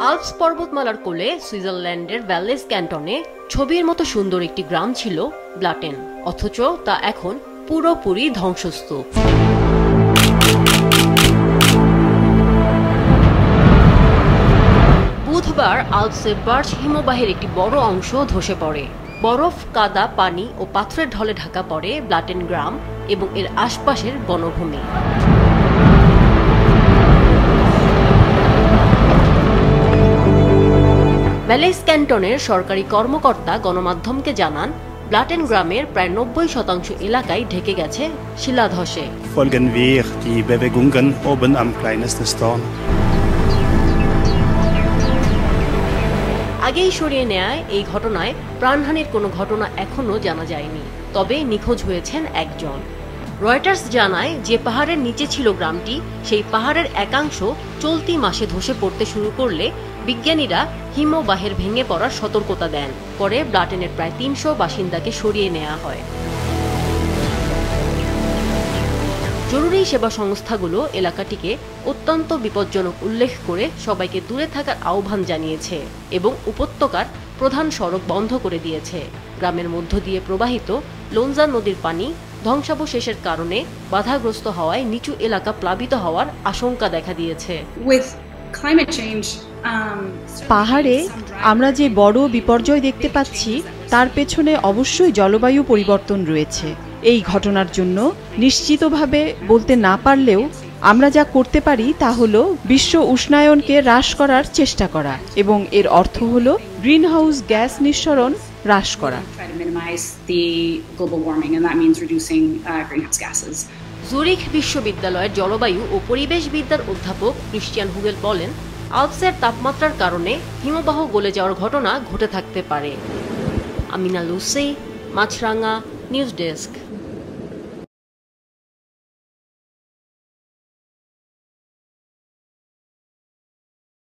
Alps পর্বতমালার কোলে সুইজারল্যান্ডের ভ্যালেস ক্যান্টনে ছবির মতো সুন্দর একটি গ্রাম ছিল ব্লাটেন, অথচ তা এখন পুরোপুরি ধ্বংসস্তূপ। বুধবার আল্পসে বার্চ হিমবাহের একটি বড় অংশ ধসে পড়ে। বরফ, কাদা, পানি ও পাথরের ঢলে ঢাকা পড়ে ব্লাটেন গ্রাম এবং এর আশপাশের বনভূমি। ভ্যালেস ক্যান্টনের সরকারি কর্মকর্তা গণমাধ্যমকে জানান, ব্লাটেন গ্রামের প্রায় ৯০% এলাকায় ঢেকে গেছে শিলাধসে। Folgen wir die Bewegungen oben am kleinsten Storm. আগেই সরিয়ে নেয় এই ঘটনায় প্রাণহানির কোনো ঘটনা এখনো জানা যায়নি, তবে নিখোঁজ হয়েছেন একজন। রয়টার্স জানায়, যে পাহাড়ের নিচে ছিল গ্রামটি, সেই পাহাড়ের একাংশ চলতি মাসে ধসে পড়তে শুরু করলে বিজ্ঞানীরা হিমবাহের ভেঙে পড়ার সতর্কতা দেন। পরে ব্লাটেনের প্রায় ৩০০ বাসিন্দাকে সরিয়ে নেওয়া হয়। জরুরি সেবা সংস্থাগুলো এলাকাটিকে অত্যন্ত বিপজ্জনক উল্লেখ করে সবাইকে দূরে থাকার আহ্বান জানিয়েছে এবং উপত্যকার প্রধান সড়ক বন্ধ করে দিয়েছে। গ্রামের মধ্য দিয়ে প্রবাহিত লোনজা নদীর পানি ধ্বংসাবশেষের কারণে বাধাগ্রস্ত হওয়ায় নিচু এলাকা প্লাবিত হওয়ার আশঙ্কা দেখা দিয়েছে। পাহাড়ে আমরা যে বড় বিপর্যয় দেখতে পাচ্ছি, তার পেছনে অবশ্যই জলবায়ু পরিবর্তন রয়েছে। এই ঘটনার জন্য নিশ্চিতভাবে বলতে না পারলেও আমরা যা করতে পারি তা হলো বিশ্ব উষ্ণায়নকে হ্রাস করার চেষ্টা করা, এবং এর অর্থ হলো গ্রিনহাউস গ্যাস নিঃসরণ হ্রাস করা। জুরিখ বিশ্ববিদ্যালয়ের জলবায়ু ও পরিবেশবিদ্যার অধ্যাপক ক্রিশ্চিয়ান হুগেল বলেন, আল্পসের তাপমাত্রার কারণে হিমবাহ গলে যাওয়ার ঘটনা ঘটে থাকতে পারে। আমিনা লুসি, মাছরাঙা, নিউজ ডেস্ক।